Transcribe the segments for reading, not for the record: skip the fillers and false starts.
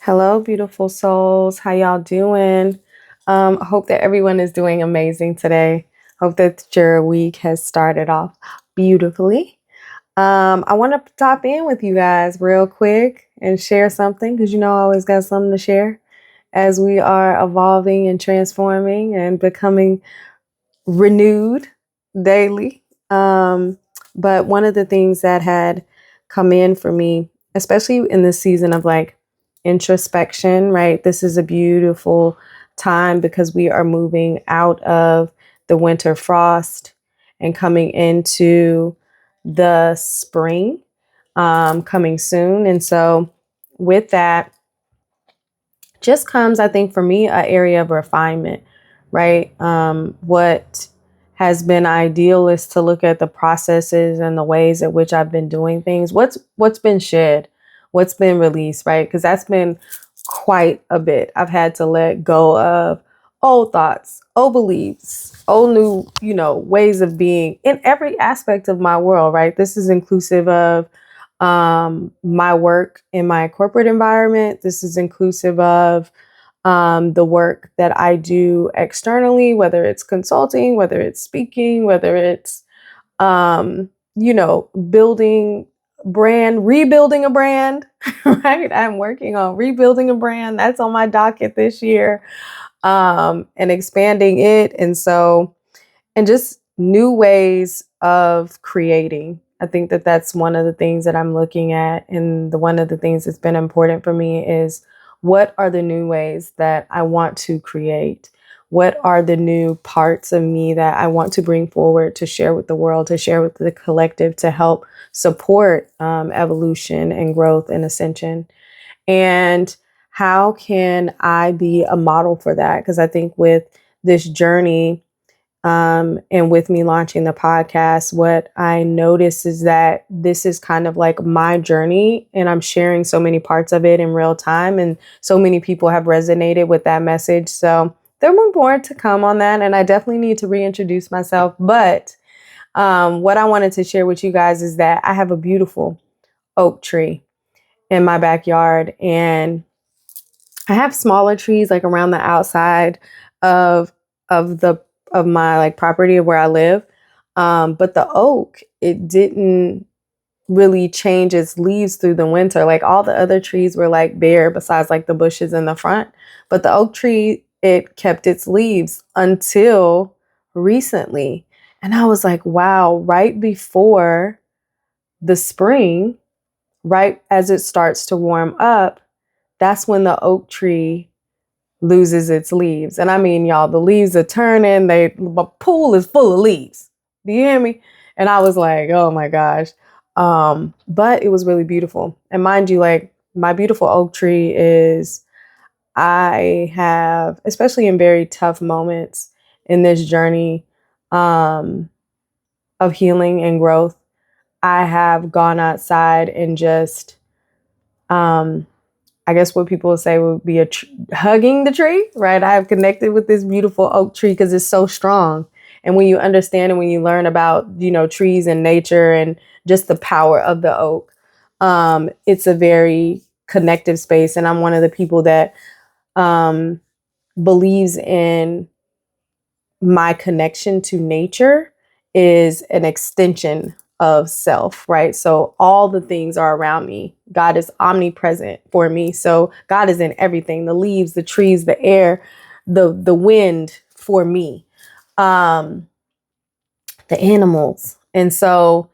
Hello, beautiful souls. How y'all doing? I hope that everyone is doing amazing today. Hope that your week has started off beautifully. I want to top in with you guys real quick and share something because I always got something to share as we are evolving and transforming and becoming renewed daily. But one of the things that had come in for me, especially in this season of like introspection, right? This is a beautiful time because we are moving out of the winter frost and coming into the spring coming soon. And so, with that, just comes, I think, for me, an area of refinement, right? What has been ideal is to look at the processes and the ways at which I've been doing things. What's been shed, what's been released, right? Because that's been quite a bit. I've had to let go of old thoughts, old beliefs, old new, ways of being in every aspect of my world, right? This is inclusive of my work in my corporate environment. This is inclusive of the work that I do externally, whether it's consulting, whether it's speaking, whether it's, building rebuilding a brand, right? I'm working on rebuilding a brand. That's on my docket this year, and expanding it. And just new ways of creating. I think that that's one of the things that I'm looking at. And one of the things that's been important for me is what are the new ways that I want to create? What are the new parts of me that I want to bring forward to share with the world, to share with the collective, to help support evolution and growth and ascension? And how can I be a model for that? Because I think with this journey, and with me launching the podcast, what I notice is that this is kind of like my journey, and I'm sharing so many parts of it in real time. And so many people have resonated with that message. So there were more to come on that. And I definitely need to reintroduce myself. But what I wanted to share with you guys is that I have a beautiful oak tree in my backyard. And I have smaller trees like around the outside of of the of my like property of where I live. But the oak, it didn't really change its leaves through the winter. Like all the other trees were like bare besides like the bushes in the front. But the oak tree, it kept its leaves until recently. And I was like, wow, right before the spring, right as it starts to warm up, that's when the oak tree loses its leaves. And I mean, y'all, the leaves are turning. The pool is full of leaves. Do you hear me? And I was like, oh my gosh. But it was really beautiful. And mind you, like my beautiful oak tree is, I have, especially in very tough moments in this journey of healing and growth, I have gone outside and just um, I guess what people would say would be hugging the tree, right? I have connected with this beautiful oak tree because it's so strong. And when you understand and when you learn about, trees and nature and just the power of the oak, it's a very connective space. And I'm one of the people that um, believes in my connection to nature is an extension of self, right? So all the things are around me. God is omnipresent for me. So God is in everything, the leaves, the trees, the air, the wind for me, um, the animals. And so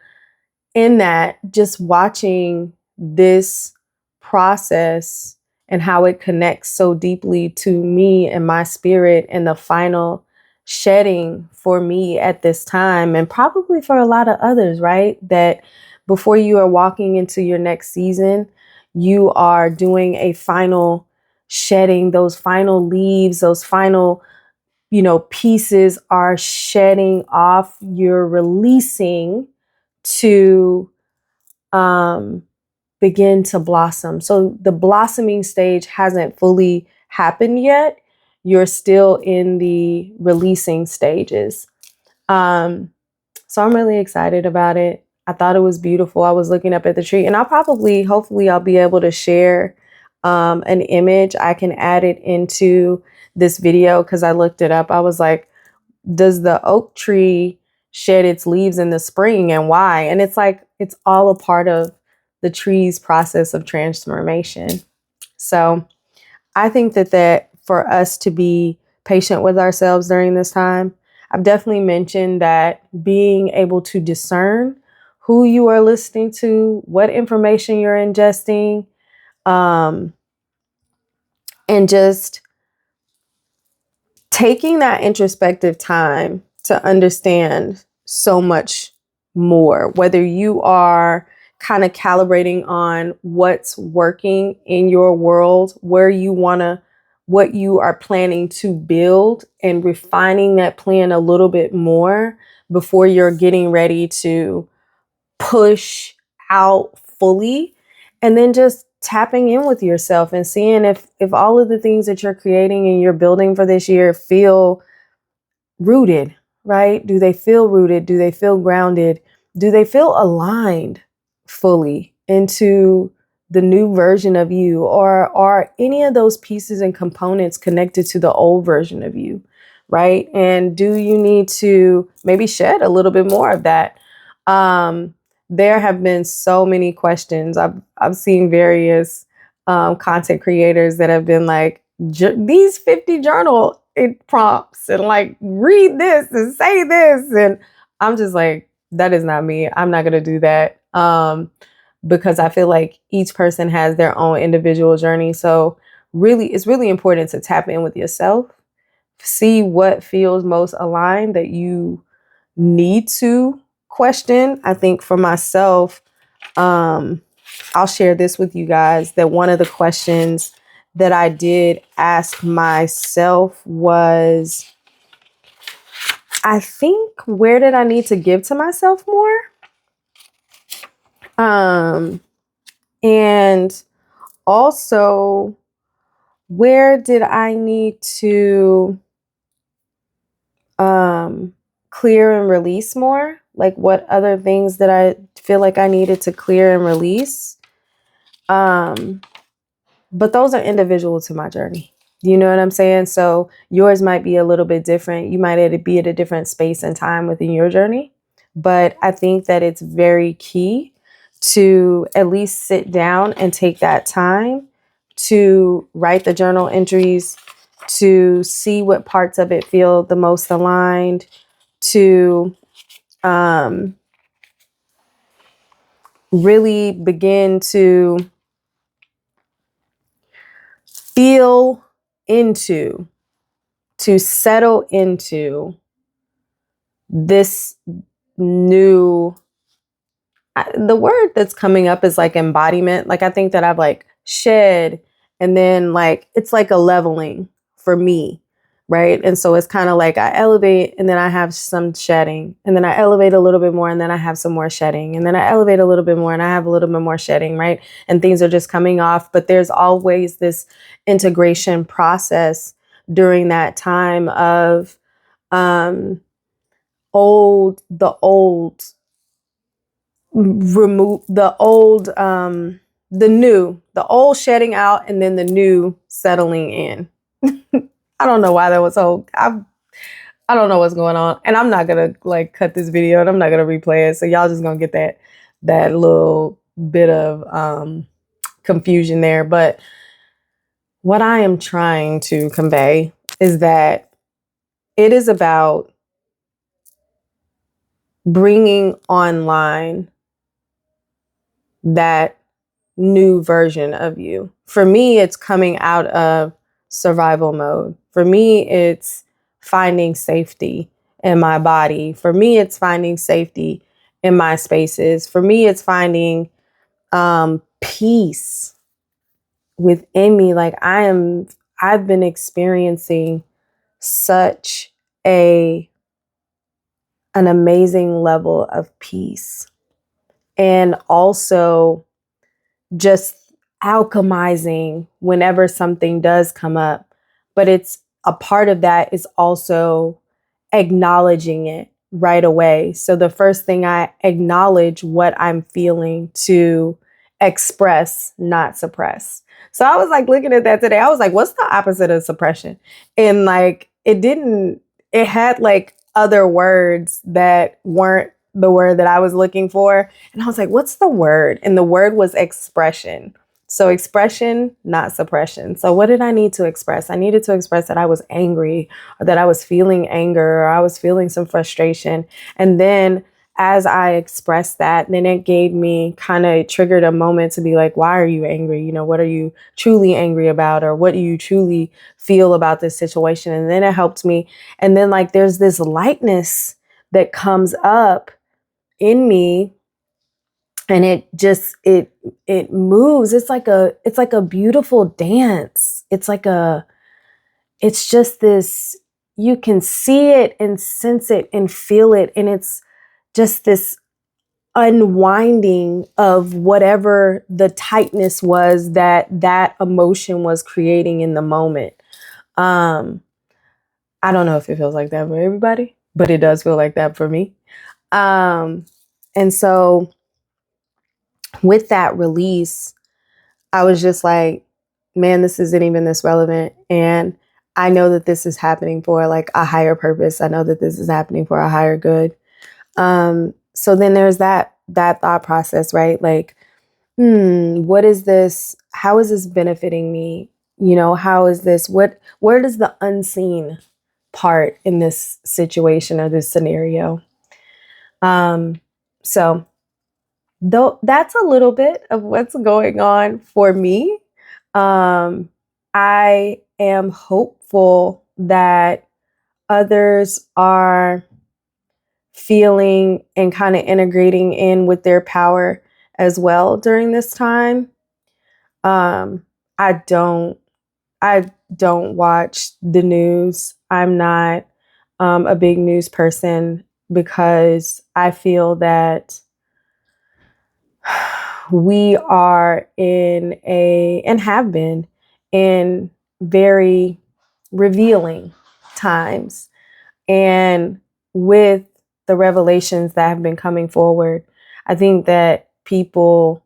in that, just watching this process and how it connects so deeply to me and my spirit and the final shedding for me at this time, and probably for a lot of others, right? That before you are walking into your next season, you are doing a final shedding, those final leaves, those final pieces are shedding off, you're releasing to um, begin to blossom. So the blossoming stage hasn't fully happened yet. You're still in the releasing stages. So I'm really excited about it. I thought it was beautiful. I was looking up at the tree, and hopefully I'll be able to share an image, I can add it into this video because I looked it up. I was like, does the oak tree shed its leaves in the spring and why? And it's like, it's all a part of the tree's process of transformation. So I think that for us to be patient with ourselves during this time, I've definitely mentioned that being able to discern who you are listening to, what information you're ingesting, um, and just taking that introspective time to understand so much more, whether you are kind of calibrating on what's working in your world, where you want to, what you are planning to build, and refining that plan a little bit more before you're getting ready to push out fully, and then just tapping in with yourself and seeing if all of the things that you're creating and you're building for this year feel rooted, right? Do they feel rooted? Do they feel grounded? Do they feel aligned fully into the new version of you? Or are any of those pieces and components connected to the old version of you, right? And do you need to maybe shed a little bit more of that? There have been so many questions. I've seen various content creators that have been like, these 50 journal prompts and like read this and say this, and I'm just like, that is not me. I'm not gonna do that, because I feel like each person has their own individual journey. So really, it's really important to tap in with yourself, see what feels most aligned that you need to question. I think for myself, I'll share this with you guys, that one of the questions that I did ask myself was, I think, where did I need to give to myself more? And also, where did I need to clear and release more? Like, what other things that I feel like I needed to clear and release? But those are individual to my journey. You know what I'm saying? So yours might be a little bit different. You might be at a different space and time within your journey. But I think that it's very key to at least sit down and take that time to write the journal entries, to see what parts of it feel the most aligned, to really begin to feel into, to settle into this new, the word that's coming up is like embodiment. Like, I think that I've like shed, and then like it's like a leveling for me, right? And so it's kind of like I elevate and then I have some shedding, and then I elevate a little bit more and then I have some more shedding, and then I elevate a little bit more and I have a little bit more shedding, right? And things are just coming off, but there's always this integration process during that time of the old, remove the old, the old shedding out, and then the new settling in. I don't know why that was so, I don't know what's going on, and I'm not gonna like cut this video and I'm not gonna replay it, so y'all just gonna get that little bit of confusion there. But what I am trying to convey is that it is about bringing online that new version of you. For me, it's coming out of survival mode. For me, it's finding safety in my body. For me, it's finding safety in my spaces. For me, it's finding peace within me. Like, I've been experiencing such an amazing level of peace, and also just alchemizing whenever something does come up. But it's a part of that is also acknowledging it right away. So the first thing, I acknowledge what I'm feeling to express, not suppress. So I was like looking at that today. I was like, what's the opposite of suppression? And like, it had like other words that weren't the word that I was looking for. And I was like, what's the word? And the word was expression. So expression, not suppression. So what did I need to express? I needed to express that I was angry, or that I was feeling anger, or I was feeling some frustration. And then as I expressed that, then it gave me triggered a moment to be like, why are you angry? You know, what are you truly angry about? Or what do you truly feel about this situation? And then it helped me. And then like, there's this lightness that comes up in me, and it moves. It's like a beautiful dance. It's just this, you can see it and sense it and feel it. And it's just this unwinding of whatever the tightness was that emotion was creating in the moment. Um, I don't know if it feels like that for everybody, but it does feel like that for me. And so with that release, I was just like, man, this isn't even this relevant. And I know that this is happening for like a higher purpose. I know that this is happening for a higher good. So then there's that thought process, right? Like, what is this? How is this benefiting me? You know, how is this? Where does the unseen part in this situation or this scenario? So though that's a little bit of what's going on for me. I am hopeful that others are feeling and kind of integrating in with their power as well during this time. Um, I don't I don't watch the news. I'm not a big news person because I feel that we are and have been in very revealing times. And with the revelations that have been coming forward, I think that people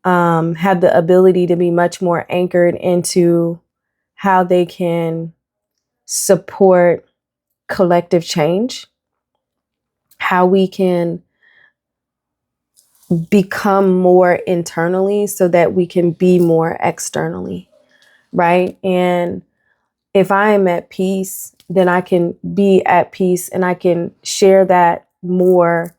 have the ability to be much more anchored into how they can support collective change, how we can become more internally so that we can be more externally, right? And if I am at peace, then I can be at peace and I can share that more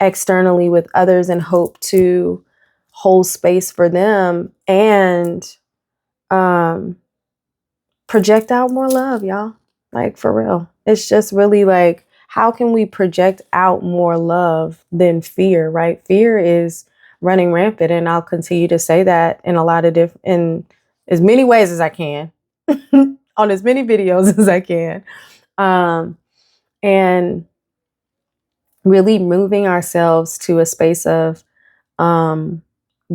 externally with others and hope to hold space for them and um, project out more love, y'all. Like for real. It's just really like, how can we project out more love than fear, right? Fear is running rampant. And I'll continue to say that in a lot of in as many ways as I can, on as many videos as I can. And really moving ourselves to a space of um,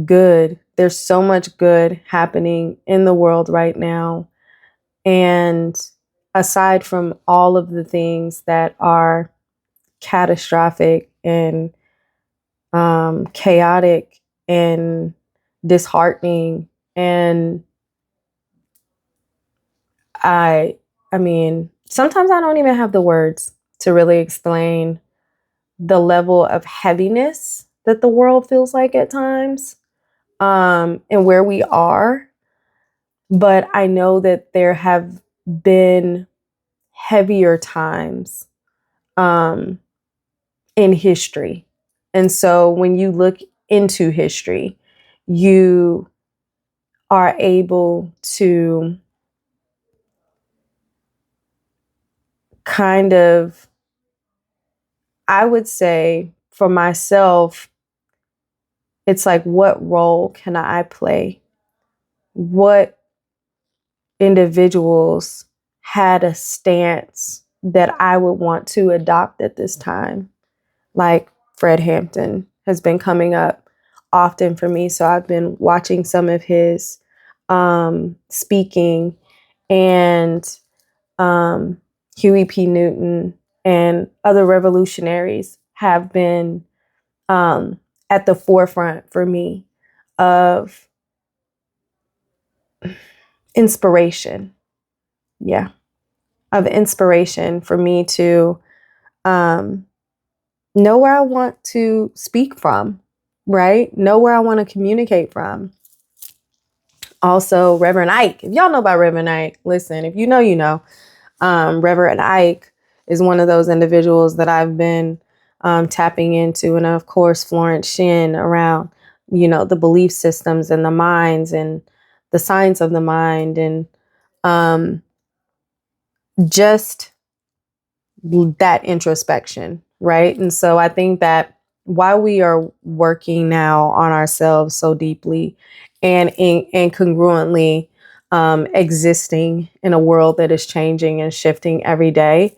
good. There's so much good happening in the world right now. And aside from all of the things that are catastrophic and chaotic and disheartening, and I, I mean, sometimes I don't even have the words to really explain the level of heaviness that the world feels like at times, and where we are. But I know that there have been heavier times um, in history. And so when you look into history, you are able to kind of, I would say for myself, it's like, what role can I play? What individuals had a stance that I would want to adopt at this time? Like Fred Hampton has been coming up often for me. So I've been watching some of his speaking, and Huey P. Newton and other revolutionaries have been at the forefront for me. of inspiration. Yeah. Of inspiration for me to um, know where I want to speak from, right? Know where I want to communicate from. Also, Reverend Ike. If y'all know about Reverend Ike, listen, if you know, you know. Reverend Ike is one of those individuals that I've been tapping into. And of course, Florence Shin around, the belief systems and the minds and the science of the mind and um, just that introspection, right? And so I think that while we are working now on ourselves so deeply and congruently existing in a world that is changing and shifting every day,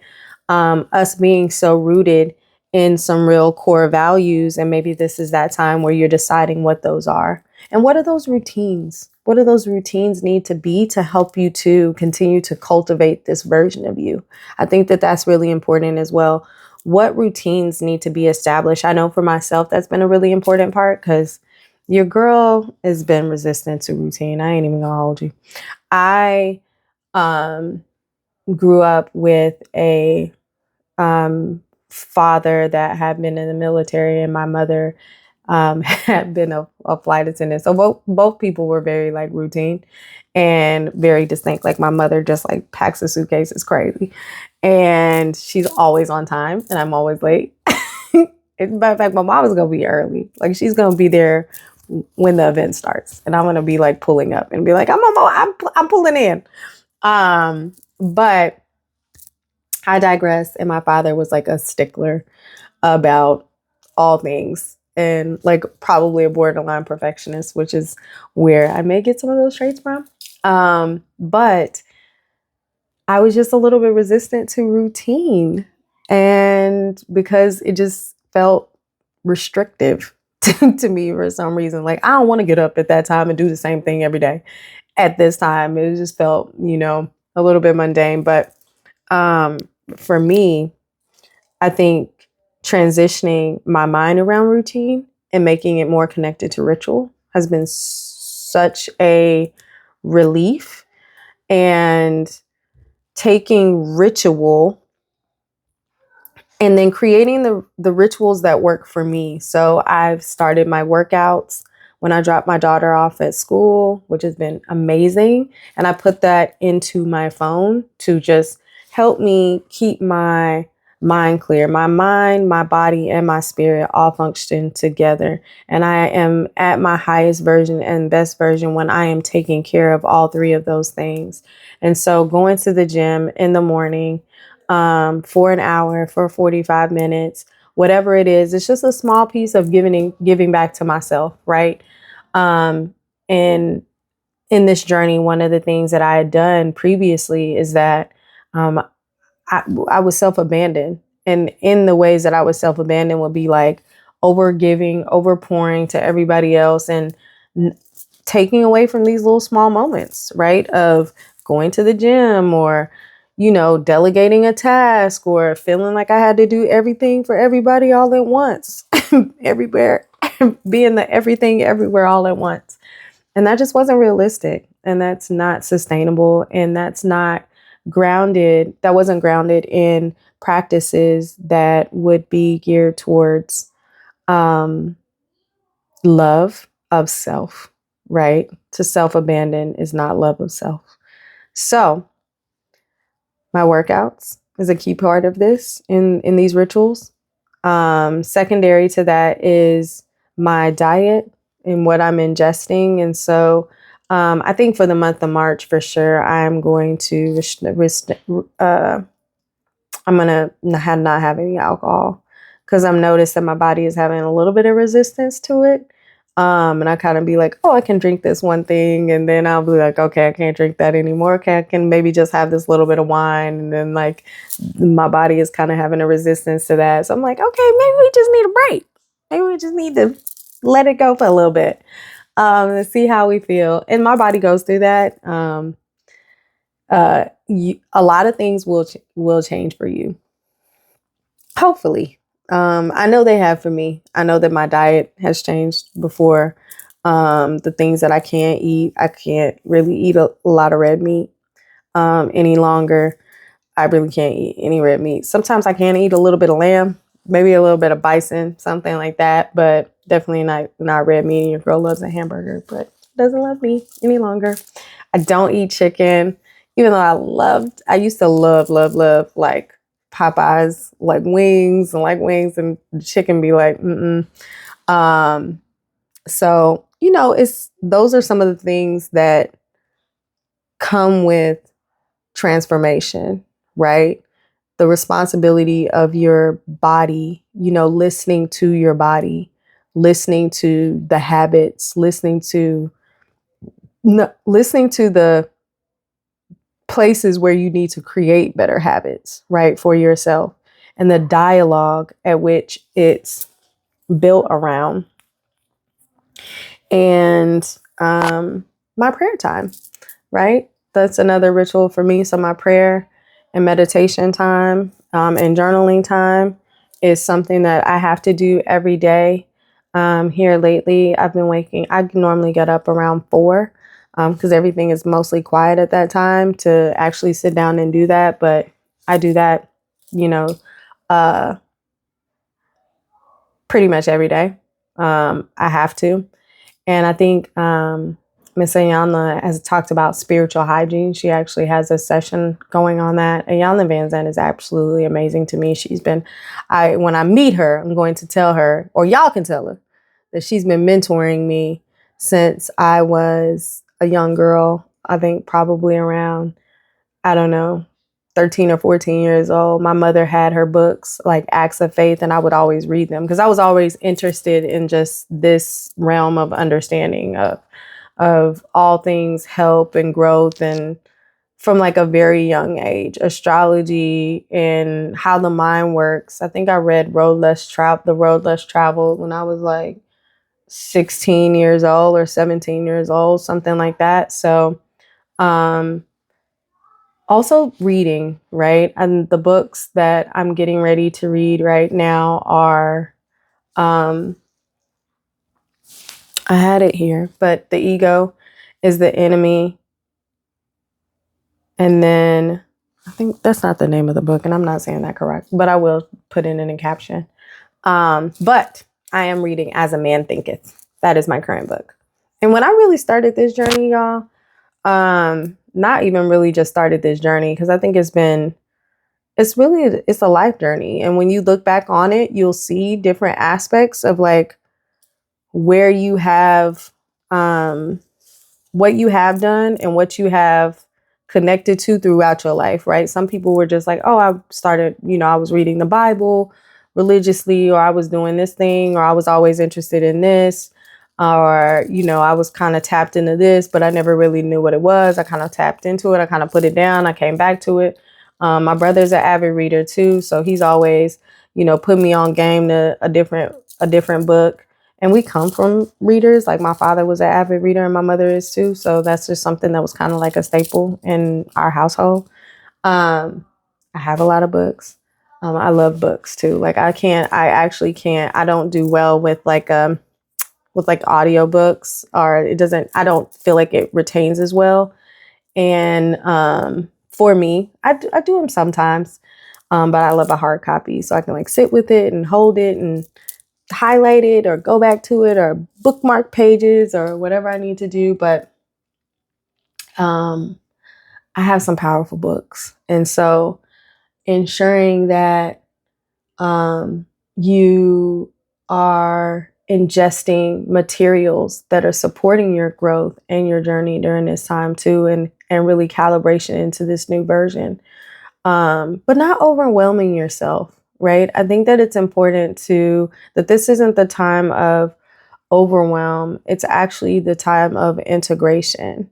us being so rooted in some real core values, and maybe this is that time where you're deciding what those are. And what are those routines? What do those routines need to be to help you to continue to cultivate this version of you? I think that that's really important as well. What routines need to be established? I know for myself, that's been a really important part because your girl has been resistant to routine. I ain't even gonna hold you. I um, grew up with a father that had been in the military, and my mother had been a flight attendant. So both people were very like routine and very distinct. Like my mother just like packs a suitcase. It's crazy. And she's always on time and I'm always late. As a matter of fact, my mom is going to be early. Like she's going to be there when the event starts. And I'm going to be like pulling up and be like, I'm pulling in. But I digress. And my father was like a stickler about all things and like probably a borderline perfectionist, which is where I may get some of those traits from. But I was just a little bit resistant to routine, and because it just felt restrictive to me for some reason. Like I don't want to get up at that time and do the same thing every day at this time. It just felt, a little bit mundane. But um, for me, I think transitioning my mind around routine and making it more connected to ritual has been such a relief. And taking ritual and then creating the rituals that work for me. So I've started my workouts when I drop my daughter off at school, which has been amazing. And I put that into my phone to just help me keep my mind clear. My mind, my body, and my spirit all function together. And I am at my highest version and best version when I am taking care of all three of those things. And so going to the gym in the morning, for an hour, for 45 minutes, whatever it is. It's just a small piece of giving back to myself, right? And in this journey, one of the things that I had done previously is that um, I was self-abandoned. And in the ways that I was self-abandoned would be like over giving, over pouring to everybody else and taking away from these little small moments, right? Of going to the gym or, delegating a task or feeling like I had to do everything for everybody all at once, everywhere, being the everything everywhere all at once. And that just wasn't realistic. And that's not sustainable. And that's not grounded. That wasn't grounded in practices that would be geared towards um, love of self, right? To self abandon is not love of self. So, my workouts is a key part of this in these rituals. Secondary to that is my diet and what I'm ingesting. And so I think for the month of March, for sure, I'm going to I'm gonna not have any alcohol because I'm noticed that my body is having a little bit of resistance to it. And I kind of be like, oh, I can drink this one thing, and then I'll be like, okay, I can't drink that anymore. Okay, I can maybe just have this little bit of wine, and then like my body is kind of having a resistance to that. So I'm like, okay, maybe we just need a break. Maybe we just need to let it go for a little bit to see how we feel. And my body goes through that. A lot of things will change for you. Hopefully. I know they have for me. I know that my diet has changed before. The things that I can't eat, I can't really eat a lot of red meat any longer. I really can't eat any red meat. Sometimes I can eat a little bit of lamb, maybe a little bit of bison, something like that, but definitely not red meat. Your girl loves a hamburger, but doesn't love me any longer. I don't eat chicken, even though I used to love like Popeyes, like wings and chicken be like, mm-mm. Um, so, those are some of the things that come with transformation, right? The responsibility of your body, listening to your body, listening to the habits, listening to the places where you need to create better habits, right, for yourself, and the dialogue at which it's built around. And my prayer time, right? That's another ritual for me. So my prayer and meditation time and journaling time is something that I have to do every day. Here lately, I normally get up around 4 because everything is mostly quiet at that time to actually sit down and do that. But I do that, you know, uh, pretty much every day. I have to. And I think Miss Ayana has talked about spiritual hygiene. She actually has a session going on that. Ayana Van Zandt is absolutely amazing to me. When I meet her, I'm going to tell her, or y'all can tell her, that she's been mentoring me since I was a young girl. I think probably around, I don't know, 13 or 14 years old. My mother had her books like Acts of Faith, and I would always read them because I was always interested in just this realm of understanding of all things help and growth, and from like a very young age, astrology and how the mind works. I think I read The Road Less Traveled when I was like 16 years old or 17 years old, something like that. So, also reading, right? And the books that I'm getting ready to read right now are, I had it here, but The Ego is the Enemy. And then I think that's not the name of the book, and I'm not saying that correct, but I will put it in a caption. But I am reading As a Man Thinketh. That is my current book. And when I really started this journey, y'all, not even really just started this journey, because I think it's a life journey. And when you look back on it, you'll see different aspects of like where you have, what you have done and what you have connected to throughout your life, right? Some people were just like, oh, I was reading the Bible religiously, or I was doing this thing, or I was always interested in this, or, I was kind of tapped into this, but I never really knew what it was. I kind of tapped into it. I kind of put it down. I came back to it. My brother's an avid reader too. So he's always, put me on game to a different book. And we come from readers. Like my father was an avid reader and my mother is too. So that's just something that was kind of like a staple in our household. I have a lot of books. I love books too. Like I don't do well with like audiobooks, or I don't feel like it retains as well. And for me, I do them sometimes. But I love a hard copy so I can like sit with it and hold it and highlight it or go back to it or bookmark pages or whatever I need to do. But I have some powerful books. And so ensuring that you are ingesting materials that are supporting your growth and your journey during this time too, and really calibration into this new version. But not overwhelming yourself, right? I think that it's important that this isn't the time of overwhelm. It's actually the time of integration.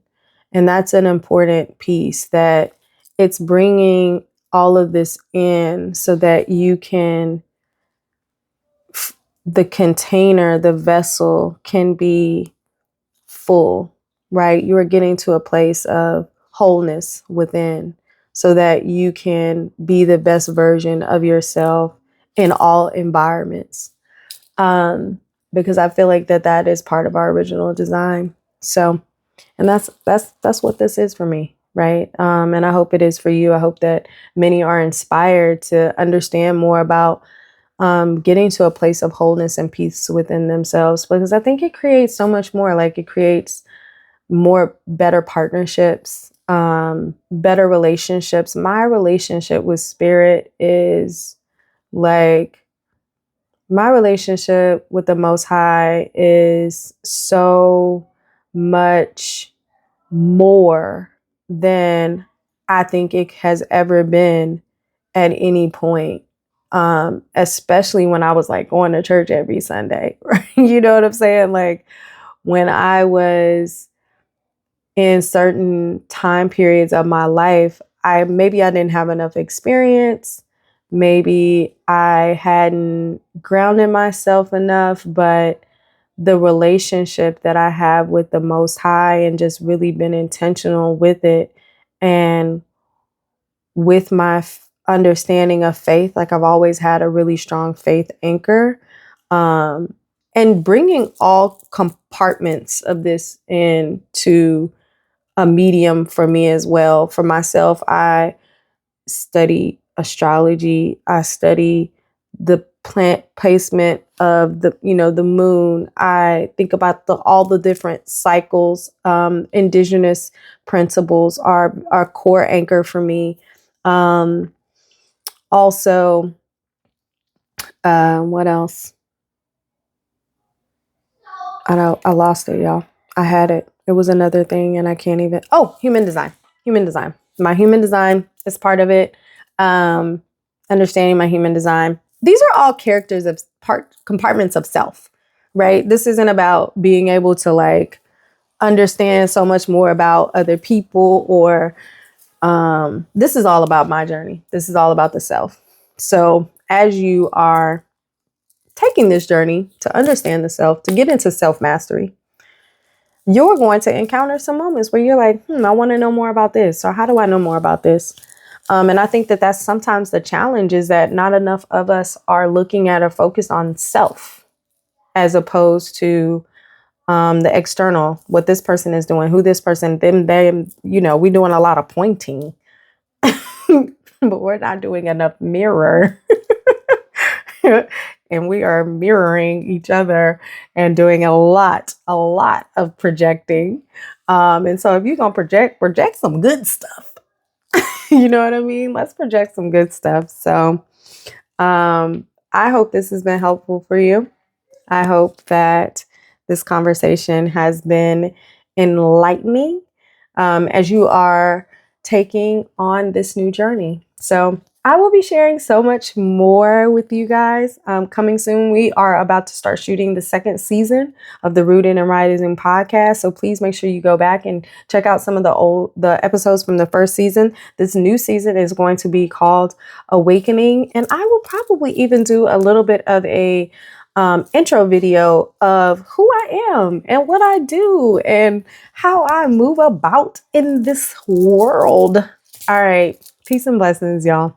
And that's an important piece, that it's bringing all of this in so that you can, the container, the vessel can be full, right? You are getting to a place of wholeness within so that you can be the best version of yourself in all environments. because I feel like that is part of our original design. So, and that's what this is for me, right? And I hope it is for you. I hope that many are inspired to understand more about getting to a place of wholeness and peace within themselves, because I think it creates so much more. Like, it creates more better partnerships, better relationships. My relationship with spirit is like, my relationship with the Most High is so much more than I think it has ever been at any point. Especially when I was like going to church every Sunday, right? You know what I'm saying? Like, when I was in certain time periods of my life, maybe I didn't have enough experience. Maybe I hadn't grounded myself enough, but the relationship that I have with the Most High, and just really been intentional with it, and with my understanding of faith, like, I've always had a really strong faith anchor, and bringing all compartments of this into a medium for me as well. For myself, I study astrology. I study the plant placement of the moon. I think about all the different cycles. Indigenous principles are our core anchor for me. Also, what else? I lost it, y'all. I had it. It was another thing, and I can't even. Oh, human design. Human design. My human design is part of it. Understanding my human design. These are all characters of compartments of self, right? This isn't about being able to like understand so much more about other people, or this is all about my journey. This is all about the self. So as you are taking this journey to understand the self, to get into self mastery, you're going to encounter some moments where you're like, I want to know more about this. Or how do I know more about this? And I think that that's sometimes the challenge, is that not enough of us are looking at or focused on self, as opposed to the external, what this person is doing, who this person, them, we're doing a lot of pointing, but we're not doing enough mirror. And we are mirroring each other and doing a lot of projecting. And so if you're going to project some good stuff. You know what I mean? Let's project some good stuff. So I hope this has been helpful for you. I hope that this conversation has been enlightening as you are taking on this new journey. So I will be sharing so much more with you guys coming soon. We are about to start shooting the second season of the Rooted and Rising podcast. So please make sure you go back and check out some of the episodes from the first season. This new season is going to be called Awakening. And I will probably even do a little bit of a intro video of who I am and what I do and how I move about in this world. All right. Peace and blessings, y'all.